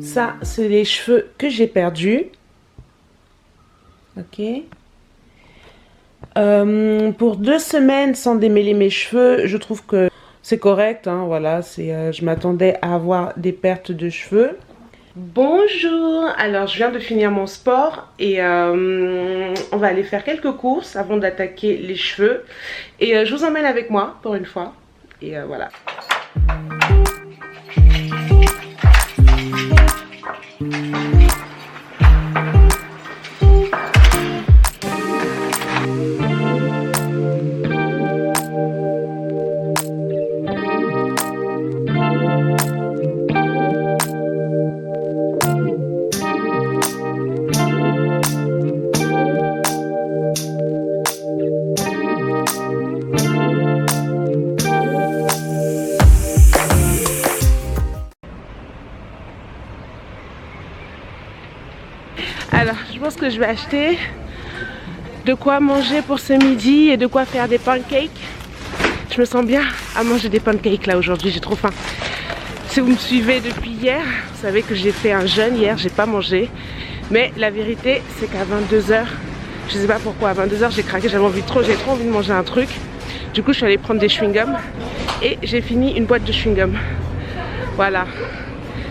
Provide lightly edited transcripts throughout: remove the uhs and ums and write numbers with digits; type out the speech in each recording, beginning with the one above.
Ça, c'est les cheveux que j'ai perdus. Ok. Pour 2 semaines sans démêler mes cheveux, je trouve que c'est correct. Hein, voilà, je m'attendais à avoir des pertes de cheveux. Bonjour, alors je viens de finir mon sport et on va aller faire quelques courses avant d'attaquer les cheveux. Et je vous emmène avec moi pour une fois. Et voilà. Alors, je pense que je vais acheter de quoi manger pour ce midi et de quoi faire des pancakes. Je me sens bien à manger des pancakes là aujourd'hui, j'ai trop faim. Si vous me suivez depuis hier, vous savez que j'ai fait un jeûne hier, j'ai pas mangé. Mais la vérité, c'est qu'à 22 h, je sais pas pourquoi, à 22 h j'ai craqué, j'ai trop envie de manger un truc. Du coup, je suis allée prendre des chewing-gums et j'ai fini une boîte de chewing-gums. Voilà.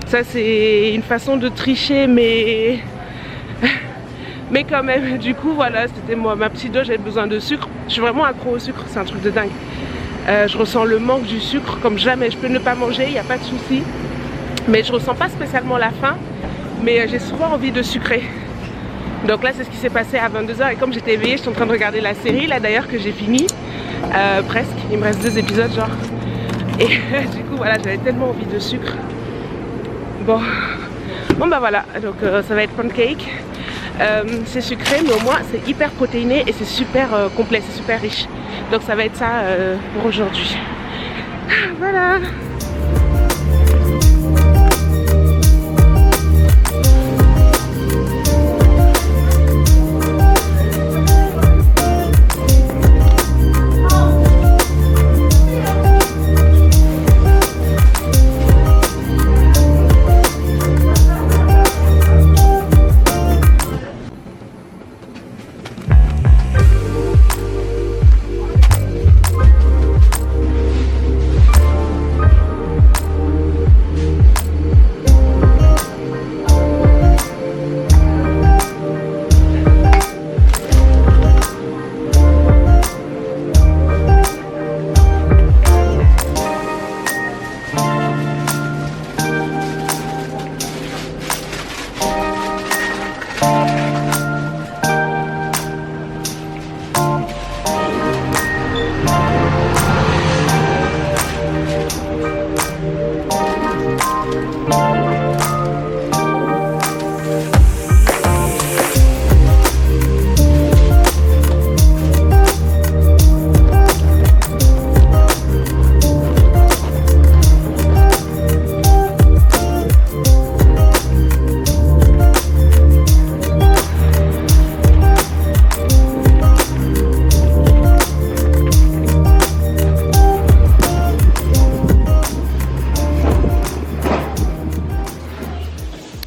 Ça, c'est une façon de tricher, mais quand même, du coup voilà, c'était ma petite dose, j'avais besoin de sucre. Je suis vraiment accro au sucre, c'est un truc de dingue. Je ressens le manque du sucre comme jamais. Je peux ne pas manger, il n'y a pas de souci, mais je ressens pas spécialement la faim, mais j'ai souvent envie de sucrer. Donc là c'est ce qui s'est passé à 22 h et comme j'étais éveillée, je suis en train de regarder la série là d'ailleurs que j'ai fini presque, il me reste 2 épisodes genre, et du coup voilà, j'avais tellement envie de sucre. Bon bah voilà, donc ça va être pancake. C'est sucré mais au moins c'est hyper protéiné et c'est super complet, c'est super riche. Donc ça va être ça pour aujourd'hui. Voilà.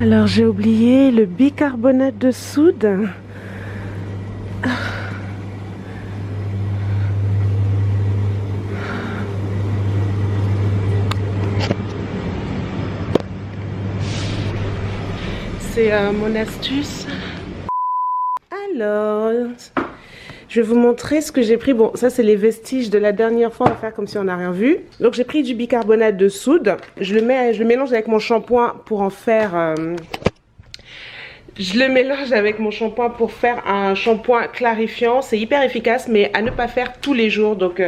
Alors j'ai oublié le bicarbonate de soude. C'est mon astuce. Alors, je vais vous montrer ce que j'ai pris. Bon, ça c'est les vestiges de la dernière fois. On va faire comme si on n'a rien vu. Donc j'ai pris du bicarbonate de soude. Je le mélange avec mon shampoing pour en faire... Je le mélange avec mon shampoing pour faire un shampoing clarifiant. C'est hyper efficace, mais à ne pas faire tous les jours. Donc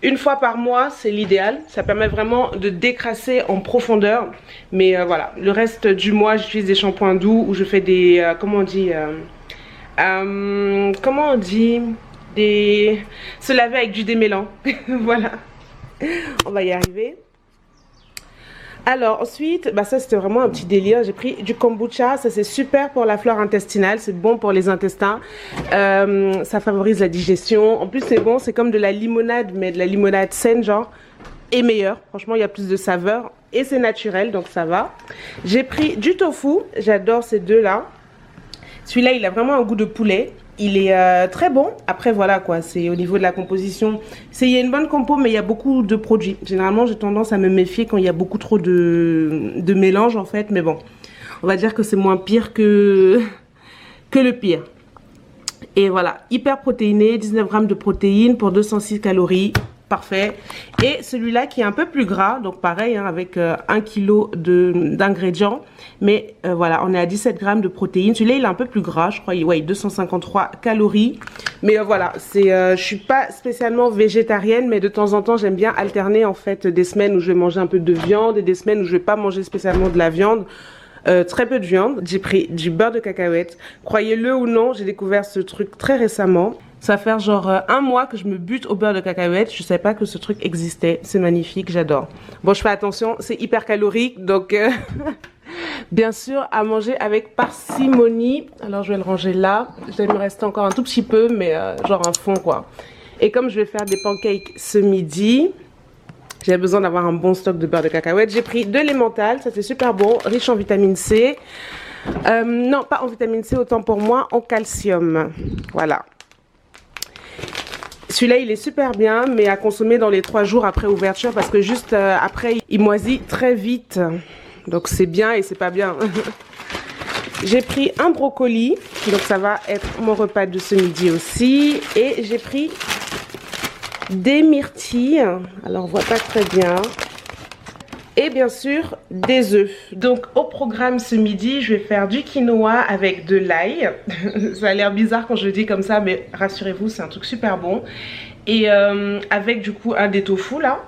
une fois par mois, c'est l'idéal. Ça permet vraiment de décrasser en profondeur. Mais voilà, le reste du mois, j'utilise des shampoings doux ou je fais des... comment on dit se laver avec du démêlant. Voilà, on va y arriver. Alors ensuite, bah ça c'était vraiment un petit délire. J'ai pris du kombucha, ça c'est super pour la flore intestinale, c'est bon pour les intestins, ça favorise la digestion. En plus c'est bon, c'est comme de la limonade, mais de la limonade saine genre, et meilleure. Franchement il y a plus de saveur et c'est naturel donc ça va. J'ai pris du tofu, j'adore ces deux là. Celui-là il a vraiment un goût de poulet. Il est très bon. Après voilà quoi, c'est au niveau de la composition. Il y a une bonne compo mais il y a beaucoup de produits. Généralement j'ai tendance à me méfier quand il y a beaucoup trop de mélange en fait. Mais bon, on va dire que c'est moins pire que le pire. Et voilà, hyper protéiné, 19 grammes de protéines pour 206 calories. Parfait. Et celui-là qui est un peu plus gras, donc pareil hein, avec 1 kg d'ingrédients, mais voilà, on est à 17 grammes de protéines. Celui-là il est un peu plus gras, je crois, ouais, 253 calories. Mais voilà, je suis pas spécialement végétarienne, mais de temps en temps j'aime bien alterner en fait des semaines où je vais manger un peu de viande et des semaines où je vais pas manger spécialement de la viande. Très peu de viande. J'ai pris du beurre de cacahuète. Croyez-le ou non, j'ai découvert ce truc très récemment. Ça va faire genre 1 mois que je me bute au beurre de cacahuète. Je savais pas que ce truc existait. C'est magnifique, j'adore. Bon, je fais attention, c'est hyper calorique. Donc, bien sûr, à manger avec parcimonie. Alors, je vais le ranger là. Il me reste encore un tout petit peu, mais genre un fond quoi. Et comme je vais faire des pancakes ce midi, j'ai besoin d'avoir un bon stock de beurre de cacahuète. J'ai pris de l'emmental, ça c'est super bon, riche en vitamine C. Non, pas en vitamine C, autant pour moi, en calcium. Voilà. Celui-là, il est super bien, mais à consommer dans les 3 jours après ouverture parce que juste après, il moisit très vite. Donc c'est bien et c'est pas bien. J'ai pris un brocoli, donc ça va être mon repas de ce midi aussi. Et j'ai pris des myrtilles, alors on voit pas très bien, et bien sûr des œufs. Donc au programme ce midi je vais faire du quinoa avec de l'ail. Ça a l'air bizarre quand je le dis comme ça, mais rassurez-vous c'est un truc super bon. Et avec du coup un des tofu là.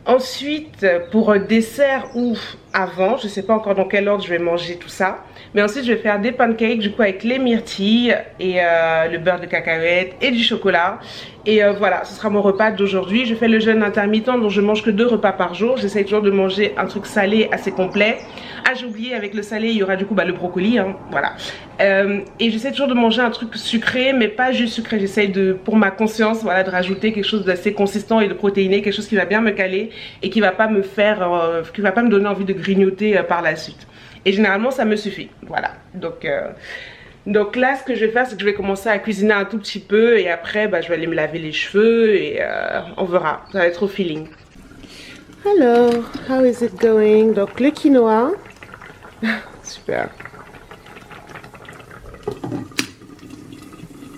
Ensuite pour dessert ou avant, je sais pas encore dans quel ordre je vais manger tout ça, mais ensuite je vais faire des pancakes du coup avec les myrtilles et le beurre de cacahuète et du chocolat. Et voilà, ce sera mon repas d'aujourd'hui. Je fais le jeûne intermittent donc je mange que 2 repas par jour. J'essaie toujours de manger un truc salé assez complet. Ah j'ai oublié, avec le salé il y aura du coup le brocoli hein, voilà. Et j'essaie toujours de manger un truc sucré, mais pas juste sucré. J'essaie de, pour ma conscience, voilà, de rajouter quelque chose d'assez consistant et de protéiné, quelque chose qui va bien me caler et qui va pas me faire, qui va pas me donner envie de grignoter par la suite. Et généralement ça me suffit, voilà. Donc là ce que je vais faire c'est que je vais commencer à cuisiner un tout petit peu et après je vais aller me laver les cheveux et on verra, ça va être au feeling. Alors, how is it going? Donc le quinoa, super.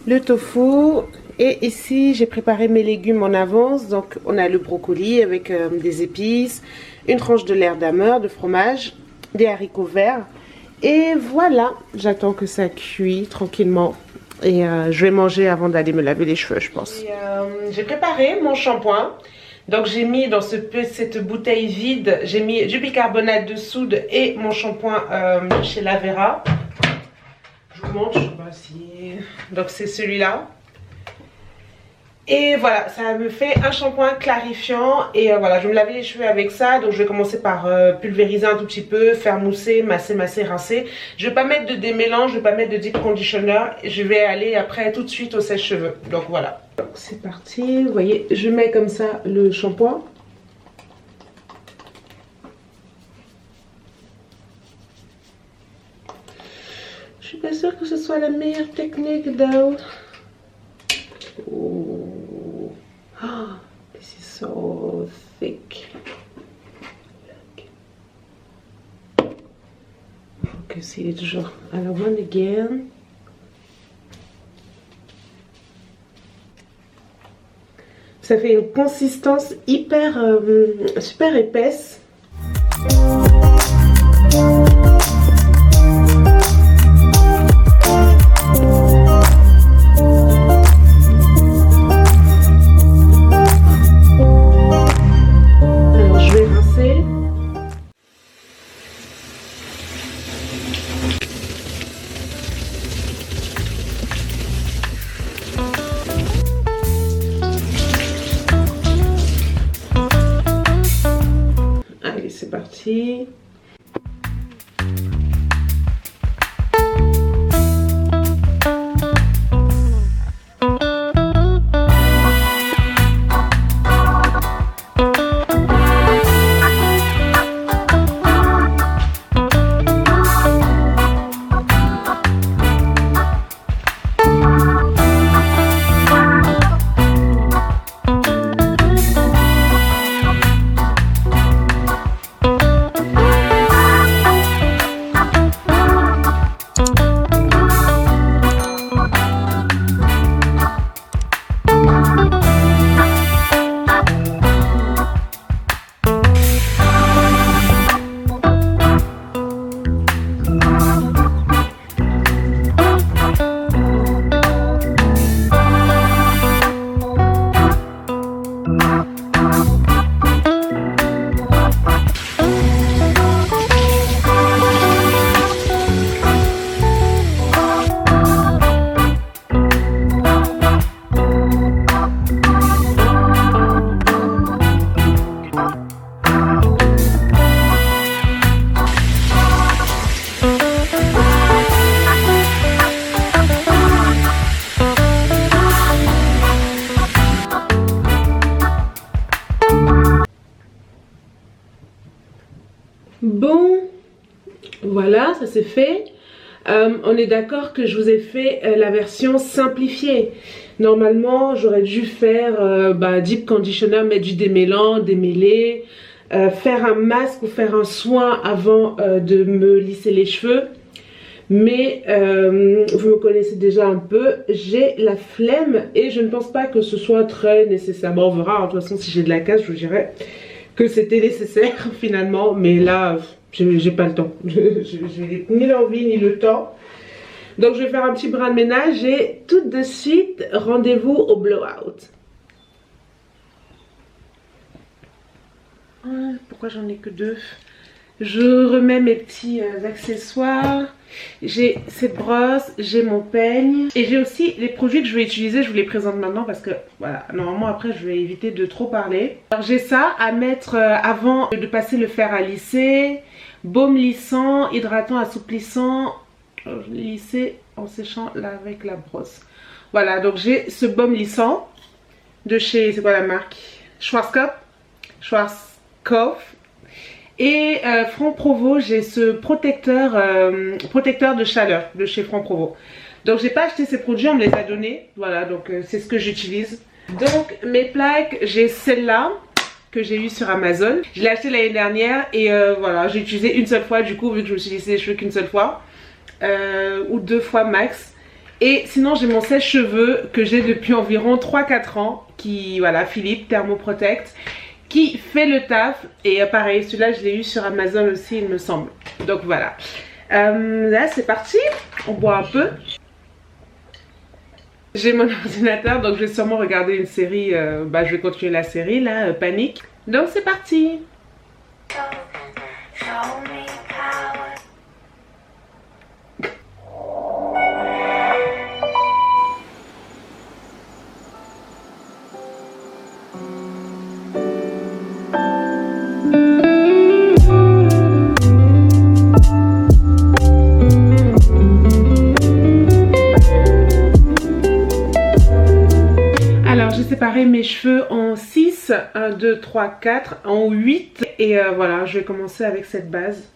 Le tofu. Et ici j'ai préparé mes légumes en avance. Donc on a le brocoli avec des épices, une tranche de lard d'ameur, de fromage, des haricots verts. Et voilà, j'attends que ça cuit tranquillement. Et je vais manger avant d'aller me laver les cheveux je pense. J'ai préparé mon shampoing. Donc j'ai mis dans cette bouteille vide, j'ai mis du bicarbonate de soude et mon shampoing chez Lavera. Je vous montre, je sais pas si... Donc c'est celui-là. Et voilà, ça me fait un shampoing clarifiant. Et voilà, je vais me laver les cheveux avec ça. Donc je vais commencer par pulvériser un tout petit peu, faire mousser, masser, rincer. Je vais pas mettre de démélange, je vais pas mettre de deep conditioner. Je vais aller après tout de suite au sèche-cheveux. Donc voilà. C'est parti, vous voyez, je mets comme ça le shampoing. Je suis pas sûre que ce soit la meilleure technique though. Oh, this is so thick. Ok, c'est toujours à la one again. Ça fait une consistance hyper super épaisse. Alors je vais rincer. Allez, c'est parti. parti. Bon, voilà, ça c'est fait. On est d'accord que je vous ai fait la version simplifiée. Normalement, j'aurais dû faire deep conditioner, mettre du démêlant, démêler, faire un masque ou faire un soin avant de me lisser les cheveux. Mais vous me connaissez déjà un peu, j'ai la flemme et je ne pense pas que ce soit très nécessaire. Bon, on verra, hein. De toute façon, si j'ai de la casse, je vous dirai que c'était nécessaire finalement, mais là j'ai pas le temps. J'ai ni l'envie ni le temps. Donc je vais faire un petit brin de ménage et tout de suite rendez-vous au blowout. Pourquoi j'en ai que deux? Je remets mes petits accessoires. J'ai cette brosse, j'ai mon peigne et j'ai aussi les produits que je vais utiliser. Je vous les présente maintenant parce que voilà, normalement après je vais éviter de trop parler. Alors j'ai ça à mettre avant de passer le fer à lisser. Baume lissant, hydratant, assouplissant. Alors, je l'ai lissé en séchant là avec la brosse. Voilà, donc j'ai ce baume lissant de chez, c'est quoi la marque? Schwarzkopf. Et Franc Provo, j'ai ce protecteur de chaleur de chez Franc Provo. Donc j'ai pas acheté ces produits, on me les a donnés. Voilà, donc c'est ce que j'utilise. Donc mes plaques, j'ai celle-là que j'ai eu sur Amazon. Je l'ai acheté l'année dernière et voilà, j'ai utilisé une seule fois du coup, vu que je me suis lissé les cheveux qu'une seule fois. Ou 2 fois max. Et sinon j'ai mon sèche-cheveux que j'ai depuis environ 3-4 ans. Qui, voilà, Philippe Thermoprotect, qui fait le taf. Et pareil, celui-là je l'ai eu sur Amazon aussi il me semble. Donc voilà, là c'est parti, on boit un peu. J'ai mon ordinateur donc je vais sûrement regarder une série, je vais continuer la série là, Panique. Donc c'est parti. J'ai séparé mes cheveux en 6, 1, 2, 3, 4, en 8 et voilà, je vais commencer avec cette base.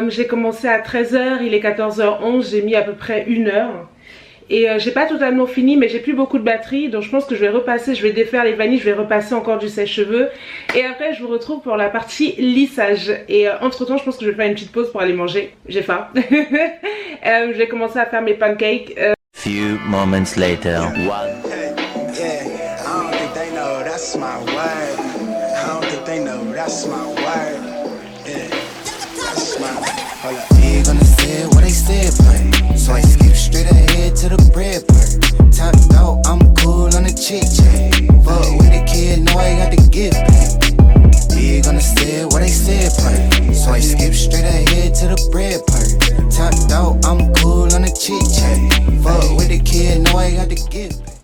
J'ai commencé à 13h, il est 14h11, j'ai mis à peu près 1 heure. Et j'ai pas totalement fini, mais j'ai plus beaucoup de batterie, donc je pense que je vais repasser, je vais défaire les vanilles, je vais repasser encore du sèche-cheveux. Et après je vous retrouve pour la partie lissage. Et entre temps je pense que je vais faire une petite pause pour aller manger, j'ai faim. Je vais commencer à faire mes pancakes. Few moments later. Big on the set, what they said, but so I skip straight ahead to the bread part. Top out, I'm cool on the chick check. Fuck with the kid, know I got the gift back. Big on the set, what they said, but so I skip straight ahead to the bread part. Top out, I'm cool on the chick check. Fuck with the kid, know I got the gift back.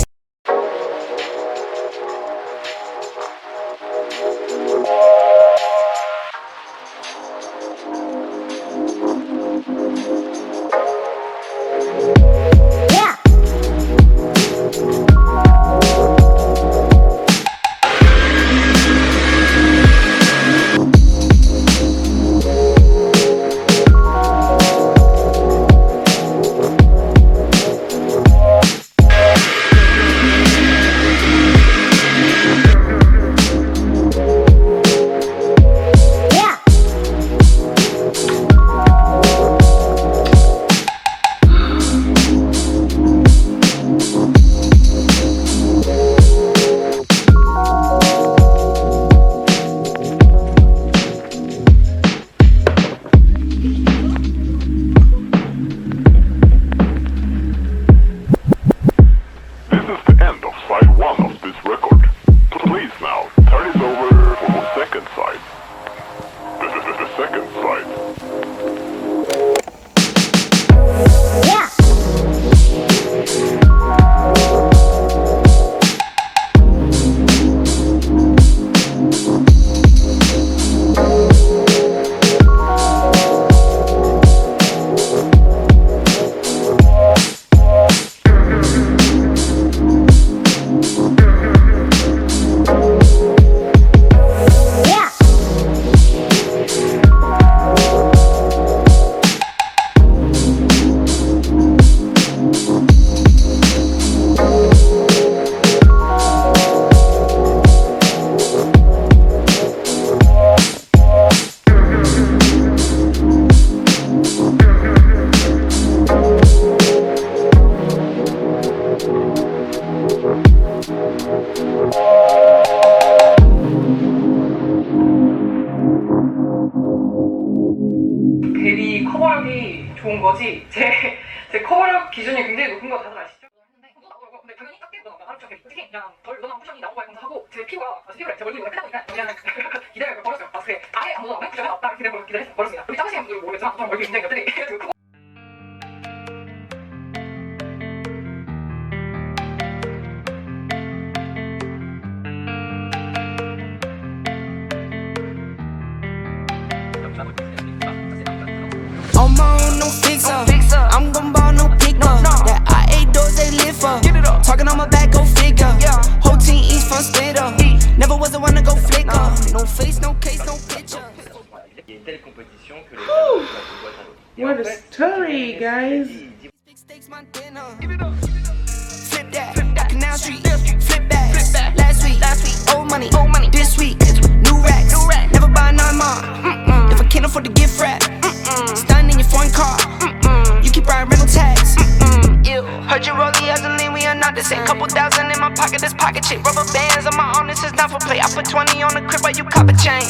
대리 커버력이 좋은 거지 제 커버력 기준이 굉장히 높은 거 다들 아시죠? 근데 당연히 작게 보다 하루 종일 특히 그냥 덜 너나 쿠션이 나온 거에 감사하고 제 피부가 피부를 제 얼굴이 크다 보니까 그냥 기대를 버렸어요. 아 그래 아예 아무도 안 해? 기대가 없다 기대를 버렸습니다. 우리 작으신 분들은 모르겠지만 저는 얼굴이 굉장히 옅더니 I'm on no fixer. I'm gon' ball no picker. That I8 doors they live for. Talking on my back, go figure. Whole team eats from splitter. Never was the one to go flicker. No face, no case, no picture. What a story, guys. Big steaks, my dinner. Flip that. Canal Street. Flip back. Last week. Old money. This week. New racks. Never buy none more. If I can't afford to gift wrap. Stunning in your foreign car. You keep riding rental tax. Ew. Heard you rollie as a lean, we are not the same. Couple thousand in my pocket, this pocket chick. Rubber bands on my arm, this is not for play. I put 20 on the crib while you cop a chain.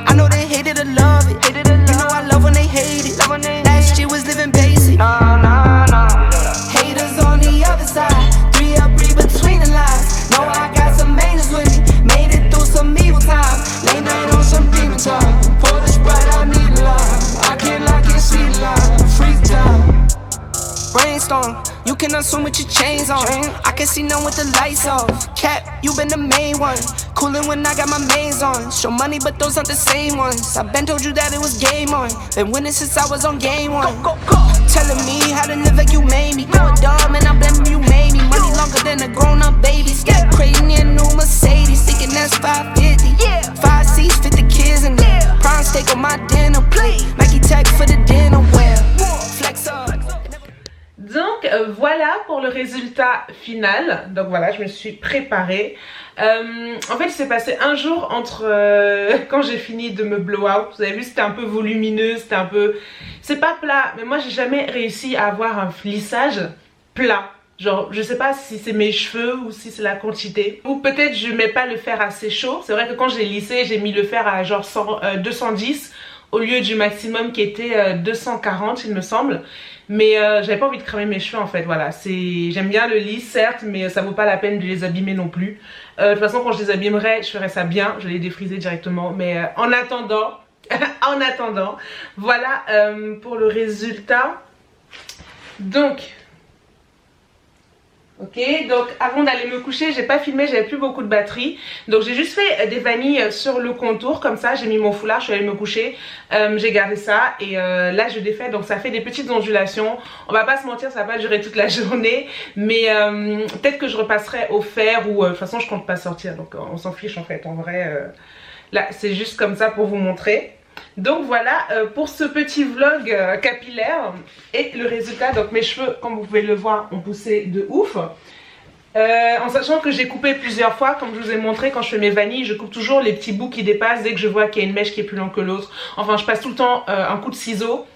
I know they hate it or love it. You know I love when they hate it. Last year was living basic. Haters on the other side. 3 up, read between the lines. Know I got some angels with me. Made it through some evil times. Late night on some demon time. Pour the Sprite, I need love. I can't lock it, see line. Freeze time. Brainstorm, you can assume with your chains on. I can see none with the lights off. Cap, you been the main one. Coolin' when I got my maze on. Show money, but those aren't the same ones. I've been told you that it was game on. Been winning since I was on game one. Telling me how to live like you made me. Going dumb and I'm blaming you made me. Money longer than a grown-up baby. Step crazy in a new Mercedes. Thinking that's 550. 5 seats, fit the kids in there. Prawn steak on my dinner plate. Nike tech for the dinner wear. Flex up. Donc voilà pour le résultat final. Donc voilà, je me suis préparée. En fait, il s'est passé un jour entre quand j'ai fini de me blow out. Vous avez vu, c'était un peu volumineux, c'était un peu... C'est pas plat, mais moi j'ai jamais réussi à avoir un lissage plat. Genre, je sais pas si c'est mes cheveux ou si c'est la quantité. Ou peut-être je mets pas le fer assez chaud. C'est vrai que quand j'ai lissé, j'ai mis le fer à genre 210 au lieu du maximum qui était 240 il me semble. Mais j'avais pas envie de cramer mes cheveux en fait, voilà. J'aime bien le lisse certes, mais ça vaut pas la peine de les abîmer non plus. De toute façon, quand je les abîmerai, je ferai ça bien, je les défriser directement. Mais en attendant, voilà pour le résultat. Donc, ok, donc avant d'aller me coucher, j'ai pas filmé, j'avais plus beaucoup de batterie. Donc j'ai juste fait des vanilles sur le contour, comme ça, j'ai mis mon foulard, je suis allée me coucher. J'ai gardé ça et là je défais, donc ça fait des petites ondulations. On va pas se mentir, ça va pas durer toute la journée. Mais peut-être que je repasserai au fer ou de toute façon je compte pas sortir. Donc on s'en fiche en fait, en vrai. Là c'est juste comme ça pour vous montrer. Donc voilà pour ce petit vlog capillaire et le résultat. Donc mes cheveux, comme vous pouvez le voir, ont poussé de ouf. En sachant que j'ai coupé plusieurs fois, comme je vous ai montré, quand je fais mes vanilles, je coupe toujours les petits bouts qui dépassent dès que je vois qu'il y a une mèche qui est plus longue que l'autre. Enfin, je passe tout le temps un coup de ciseau.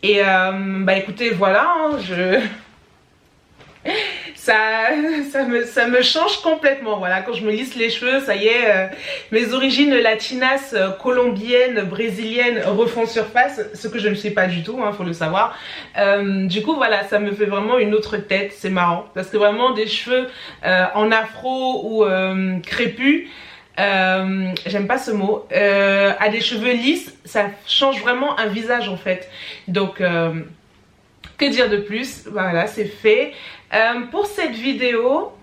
Et bah écoutez, voilà, hein, ça me change complètement. Voilà, quand je me lisse les cheveux, ça y est, mes origines latinas, colombiennes, brésiliennes refont surface, ce que je ne suis pas du tout, hein, faut le savoir. Du coup voilà, ça me fait vraiment une autre tête, c'est marrant, parce que vraiment des cheveux en afro ou crépus, j'aime pas ce mot, à des cheveux lisses, ça change vraiment un visage en fait. Donc que dire de plus, voilà, c'est fait. Pour cette vidéo,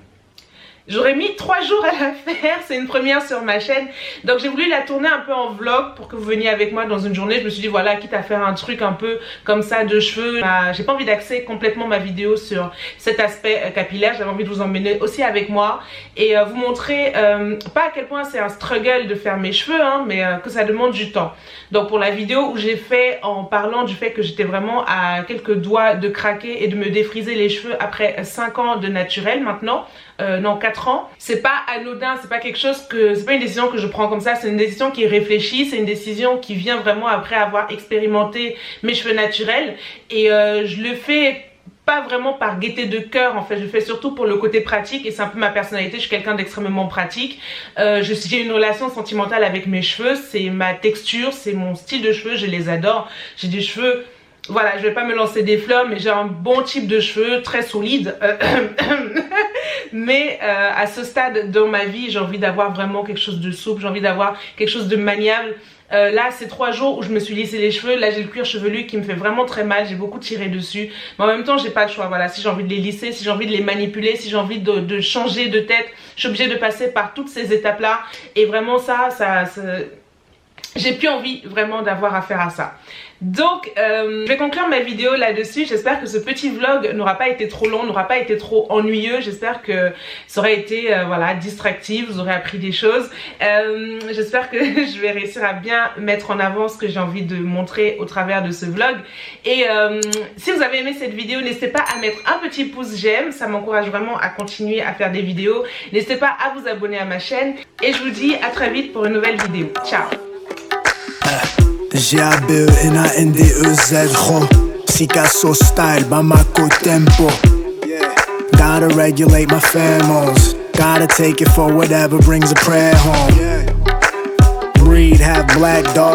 j'aurais mis 3 jours à la faire, c'est une première sur ma chaîne. Donc j'ai voulu la tourner un peu en vlog pour que vous veniez avec moi dans une journée. Je me suis dit voilà, quitte à faire un truc un peu comme ça de cheveux, j'ai pas envie d'axer complètement ma vidéo sur cet aspect capillaire. J'avais envie de vous emmener aussi avec moi et vous montrer pas à quel point c'est un struggle de faire mes cheveux, hein, mais que ça demande du temps. Donc pour la vidéo où j'ai fait en parlant du fait que j'étais vraiment à quelques doigts de craquer et de me défriser les cheveux après 5 ans de naturel maintenant, non 4 ans, c'est pas anodin, c'est pas quelque chose que, c'est pas une décision que je prends comme ça, c'est une décision qui est réfléchie, c'est une décision qui vient vraiment après avoir expérimenté mes cheveux naturels et je le fais pas vraiment par gaieté de cœur en fait, je le fais surtout pour le côté pratique et c'est un peu ma personnalité, je suis quelqu'un d'extrêmement pratique. J'ai une relation sentimentale avec mes cheveux, c'est ma texture, c'est mon style de cheveux, je les adore. J'ai des cheveux, voilà, je vais pas me lancer des fleurs, mais j'ai un bon type de cheveux, très solide. Mais à ce stade dans ma vie, j'ai envie d'avoir vraiment quelque chose de souple, j'ai envie d'avoir quelque chose de maniable. Là c'est 3 jours où je me suis lissé les cheveux, là j'ai le cuir chevelu qui me fait vraiment très mal, j'ai beaucoup tiré dessus, mais en même temps j'ai pas le choix, voilà, si j'ai envie de les lisser, si j'ai envie de les manipuler, si j'ai envie de changer de tête, je suis obligée de passer par toutes ces étapes là et vraiment ça j'ai plus envie vraiment d'avoir affaire à ça. Donc je vais conclure ma vidéo là-dessus. J'espère que ce petit vlog n'aura pas été trop long, n'aura pas été trop ennuyeux. J'espère que ça aurait été voilà, distractif, vous aurez appris des choses. J'espère que je vais réussir à bien mettre en avant ce que j'ai envie de montrer au travers de ce vlog. Et si vous avez aimé cette vidéo, n'hésitez pas à mettre un petit pouce j'aime, ça m'encourage vraiment à continuer à faire des vidéos. N'hésitez pas à vous abonner à ma chaîne et je vous dis à très vite pour une nouvelle vidéo. Ciao. Picasso style, Bamako tempo. Gotta regulate my pheromones. Gotta take it for whatever brings a prayer home. Breed half black dog.